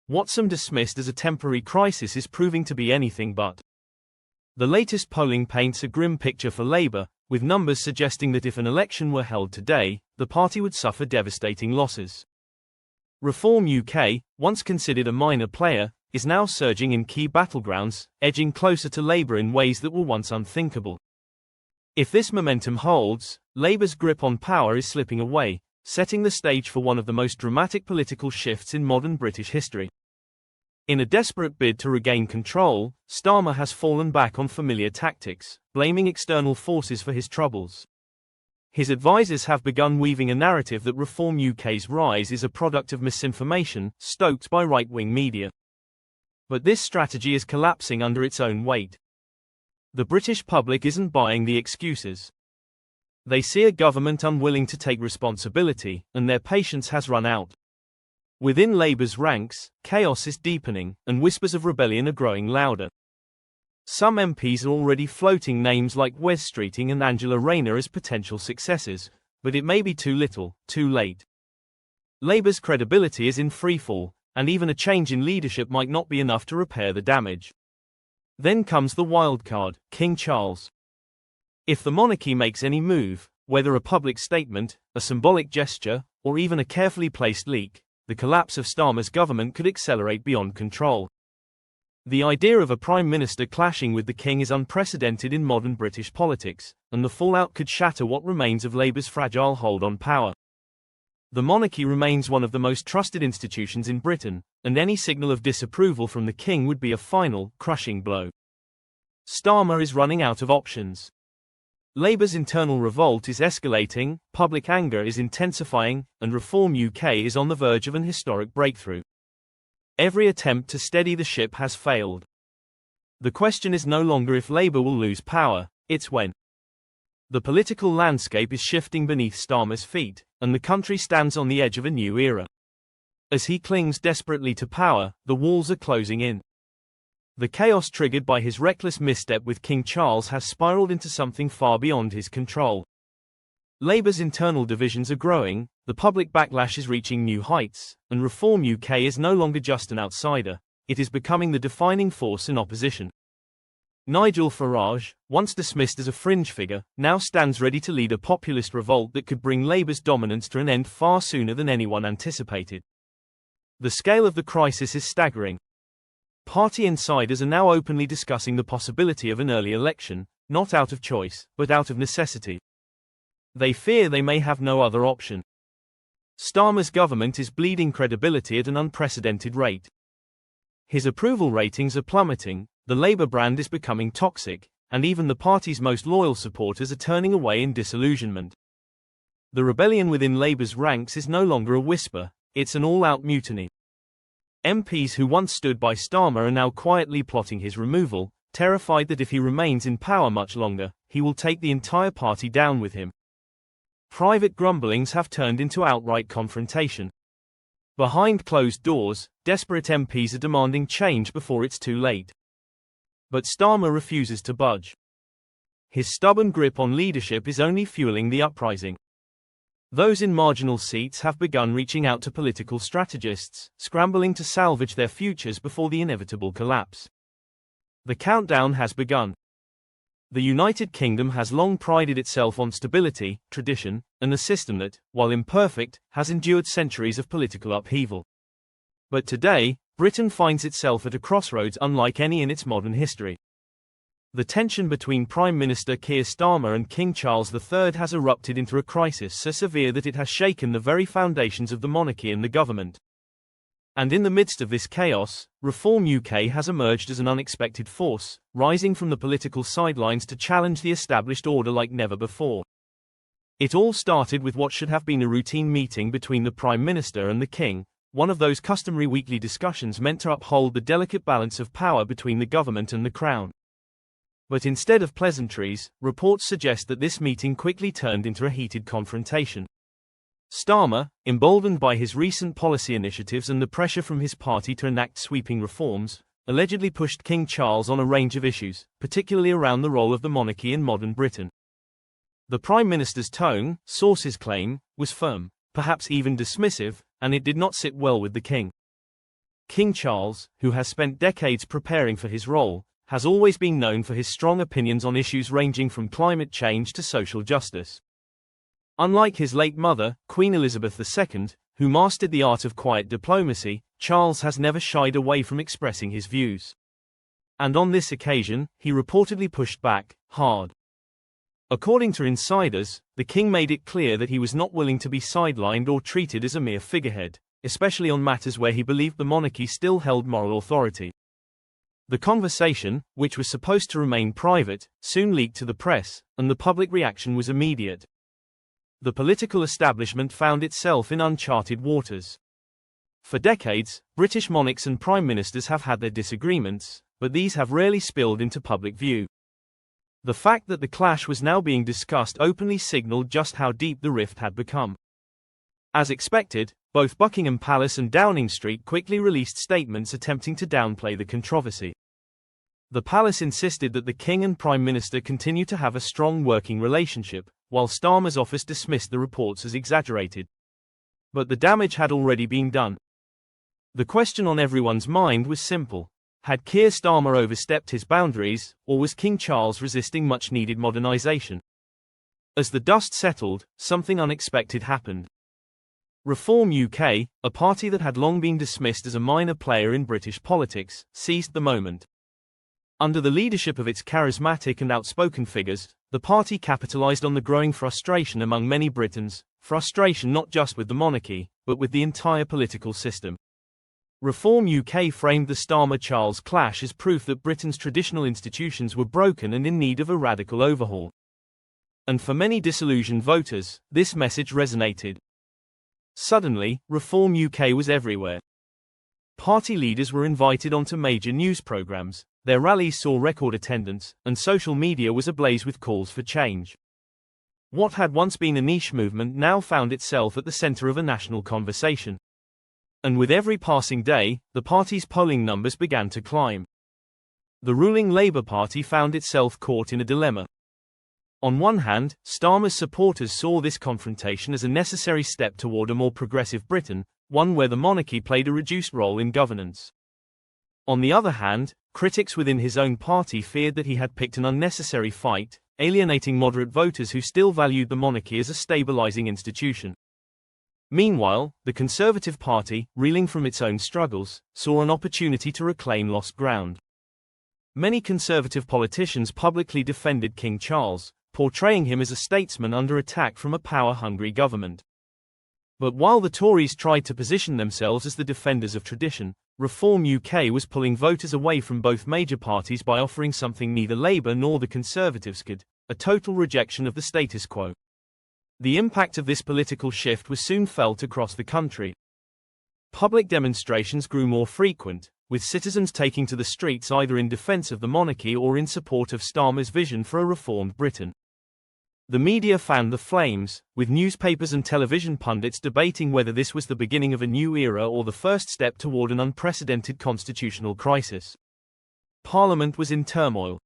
What some dismissed as a temporary crisis is proving to be anything but. The latest polling paints a grim picture for Labour, with numbers suggesting that if an election were held today, the party would suffer devastating losses. Reform UK, once considered a minor player, is now surging in key battlegrounds, edging closer to Labour in ways that were once unthinkable. If this momentum holds, Labour's grip on power is slipping away, setting the stage for one of the most dramatic political shifts in modern British history. In a desperate bid to regain control, Starmer has fallen back on familiar tactics, blaming external forces for his troubles. His advisers have begun weaving a narrative that Reform UK's rise is a product of misinformation, stoked by right-wing media. But this strategy is collapsing under its own weight. The British public isn't buying the excuses. They see a government unwilling to take responsibility, and their patience has run out. Within Labour's ranks, chaos is deepening, and whispers of rebellion are growing louder. Some MPs are already floating names like Wes Streeting and Angela Rayner as potential successors, but it may be too little, too late. Labour's credibility is in freefall, and even a change in leadership might not be enough to repair the damage. Then comes the wildcard, King Charles. If the monarchy makes any move, whether a public statement, a symbolic gesture, or even a carefully placed leak, the collapse of Starmer's government could accelerate beyond control. The idea of a prime minister clashing with the king is unprecedented in modern British politics, and the fallout could shatter what remains of Labour's fragile hold on power. The monarchy remains one of the most trusted institutions in Britain, and any signal of disapproval from the king would be a final, crushing blow. Starmer is running out of options. Labour's internal revolt is escalating, public anger is intensifying, and Reform UK is on the verge of an historic breakthrough. Every attempt to steady the ship has failed. The question is no longer if Labour will lose power, it's when. The political landscape is shifting beneath Starmer's feet, and the country stands on the edge of a new era. As he clings desperately to power, the walls are closing in. The chaos triggered by his reckless misstep with King Charles has spiraled into something far beyond his control. Labour's internal divisions are growing, the public backlash is reaching new heights, and Reform UK is no longer just an outsider, it is becoming the defining force in opposition. Nigel Farage, once dismissed as a fringe figure, now stands ready to lead a populist revolt that could bring Labour's dominance to an end far sooner than anyone anticipated. The scale of the crisis is staggering. Party insiders are now openly discussing the possibility of an early election, not out of choice, but out of necessity. They fear they may have no other option. Starmer's government is bleeding credibility at an unprecedented rate. His approval ratings are plummeting, the Labour brand is becoming toxic, and even the party's most loyal supporters are turning away in disillusionment. The rebellion within Labour's ranks is no longer a whisper, it's an all-out mutiny. MPs who once stood by Starmer are now quietly plotting his removal, terrified that if he remains in power much longer, he will take the entire party down with him. Private grumblings have turned into outright confrontation. Behind closed doors, desperate MPs are demanding change before it's too late. But Starmer refuses to budge. His stubborn grip on leadership is only fueling the uprising. Those in marginal seats have begun reaching out to political strategists, scrambling to salvage their futures before the inevitable collapse. The countdown has begun. The United Kingdom has long prided itself on stability, tradition, and a system that, while imperfect, has endured centuries of political upheaval. But today, Britain finds itself at a crossroads unlike any in its modern history. The tension between Prime Minister Keir Starmer and King Charles III has erupted into a crisis so severe that it has shaken the very foundations of the monarchy and the government. And in the midst of this chaos, Reform UK has emerged as an unexpected force, rising from the political sidelines to challenge the established order like never before. It all started with what should have been a routine meeting between the Prime Minister and the King, one of those customary weekly discussions meant to uphold the delicate balance of power between the government and the Crown. But instead of pleasantries, reports suggest that this meeting quickly turned into a heated confrontation. Starmer, emboldened by his recent policy initiatives and the pressure from his party to enact sweeping reforms, allegedly pushed King Charles on a range of issues, particularly around the role of the monarchy in modern Britain. The Prime Minister's tone, sources claim, was firm, perhaps even dismissive, and it did not sit well with the King. King Charles, who has spent decades preparing for his role, has always been known for his strong opinions on issues ranging from climate change to social justice. Unlike his late mother, Queen Elizabeth II, who mastered the art of quiet diplomacy, Charles has never shied away from expressing his views. And on this occasion, he reportedly pushed back hard. According to insiders, the king made it clear that he was not willing to be sidelined or treated as a mere figurehead, especially on matters where he believed the monarchy still held moral authority. The conversation, which was supposed to remain private, soon leaked to the press, and the public reaction was immediate. The political establishment found itself in uncharted waters. For decades, British monarchs and prime ministers have had their disagreements, but these have rarely spilled into public view. The fact that the clash was now being discussed openly signaled just how deep the rift had become. As expected, both Buckingham Palace and Downing Street quickly released statements attempting to downplay the controversy. The palace insisted that the king and prime minister continue to have a strong working relationship, while Starmer's office dismissed the reports as exaggerated. But the damage had already been done. The question on everyone's mind was simple. Had Keir Starmer overstepped his boundaries, or was King Charles resisting much-needed modernization? As the dust settled, something unexpected happened. Reform UK, a party that had long been dismissed as a minor player in British politics, seized the moment. Under the leadership of its charismatic and outspoken figures, the party capitalized on the growing frustration among many Britons, frustration not just with the monarchy, but with the entire political system. Reform UK framed the Starmer-Charles clash as proof that Britain's traditional institutions were broken and in need of a radical overhaul. And for many disillusioned voters, this message resonated. Suddenly, Reform UK was everywhere. Party leaders were invited onto major news programs, their rallies saw record attendance, and social media was ablaze with calls for change. What had once been a niche movement now found itself at the center of a national conversation. And with every passing day, the party's polling numbers began to climb. The ruling Labour Party found itself caught in a dilemma. On one hand, Starmer's supporters saw this confrontation as a necessary step toward a more progressive Britain, one where the monarchy played a reduced role in governance. On the other hand, critics within his own party feared that he had picked an unnecessary fight, alienating moderate voters who still valued the monarchy as a stabilizing institution. Meanwhile, the Conservative Party, reeling from its own struggles, saw an opportunity to reclaim lost ground. Many Conservative politicians publicly defended King Charles, portraying him as a statesman under attack from a power-hungry government. But while the Tories tried to position themselves as the defenders of tradition, Reform UK was pulling voters away from both major parties by offering something neither Labour nor the Conservatives could: a total rejection of the status quo. The impact of this political shift was soon felt across the country. Public demonstrations grew more frequent, with citizens taking to the streets either in defense of the monarchy or in support of Starmer's vision for a reformed Britain. The media fanned the flames, with newspapers and television pundits debating whether this was the beginning of a new era or the first step toward an unprecedented constitutional crisis. Parliament was in turmoil.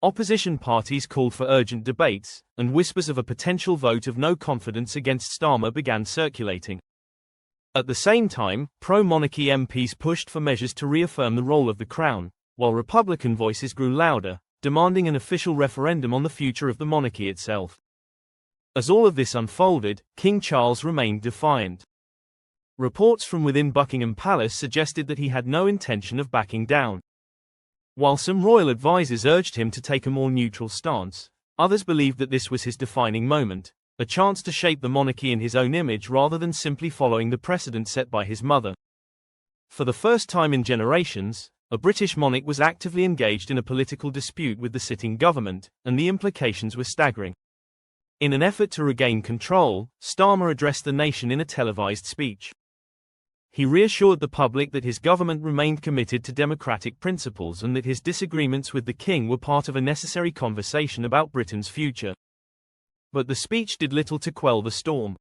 Opposition parties called for urgent debates, and whispers of a potential vote of no confidence against Starmer began circulating. At the same time, pro-monarchy MPs pushed for measures to reaffirm the role of the Crown, while Republican voices grew louder, demanding an official referendum on the future of the monarchy itself. As all of this unfolded, King Charles remained defiant. Reports from within Buckingham Palace suggested that he had no intention of backing down. While some royal advisers urged him to take a more neutral stance, others believed that this was his defining moment, a chance to shape the monarchy in his own image rather than simply following the precedent set by his mother. For the first time in generations, a British monarch was actively engaged in a political dispute with the sitting government, and the implications were staggering. In an effort to regain control, Starmer addressed the nation in a televised speech. He reassured the public that his government remained committed to democratic principles and that his disagreements with the king were part of a necessary conversation about Britain's future. But the speech did little to quell the storm.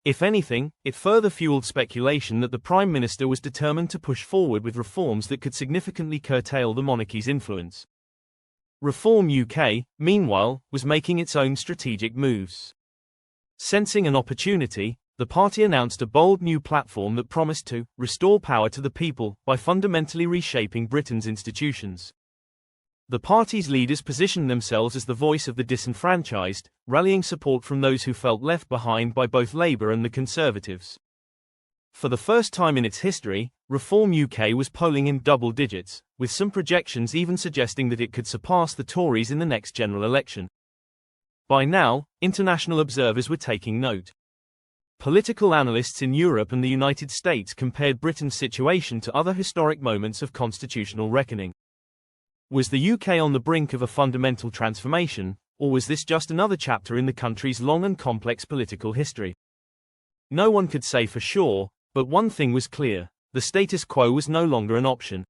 If anything, it further fueled speculation that the Prime Minister was determined to push forward with reforms that could significantly curtail the monarchy's influence. Reform UK, meanwhile, was making its own strategic moves. Sensing an opportunity, the party announced a bold new platform that promised to restore power to the people by fundamentally reshaping Britain's institutions. The party's leaders positioned themselves as the voice of the disenfranchised, rallying support from those who felt left behind by both Labour and the Conservatives. For the first time in its history, Reform UK was polling in double digits, with some projections even suggesting that it could surpass the Tories in the next general election. By now, international observers were taking note. Political analysts in Europe and the United States compared Britain's situation to other historic moments of constitutional reckoning. Was the UK on the brink of a fundamental transformation, or was this just another chapter in the country's long and complex political history? No one could say for sure, but one thing was clear: the status quo was no longer an option.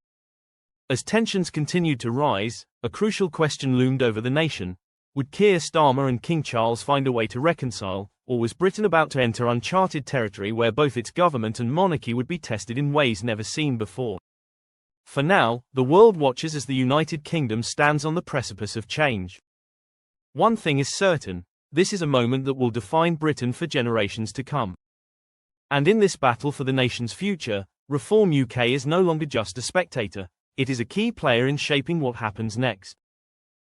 As tensions continued to rise, a crucial question loomed over the nation: would Keir Starmer and King Charles find a way to reconcile, or was Britain about to enter uncharted territory where both its government and monarchy would be tested in ways never seen before? For now, the world watches as the United Kingdom stands on the precipice of change. One thing is certain: this is a moment that will define Britain for generations to come. And in this battle for the nation's future, Reform UK is no longer just a spectator, it is a key player in shaping what happens next.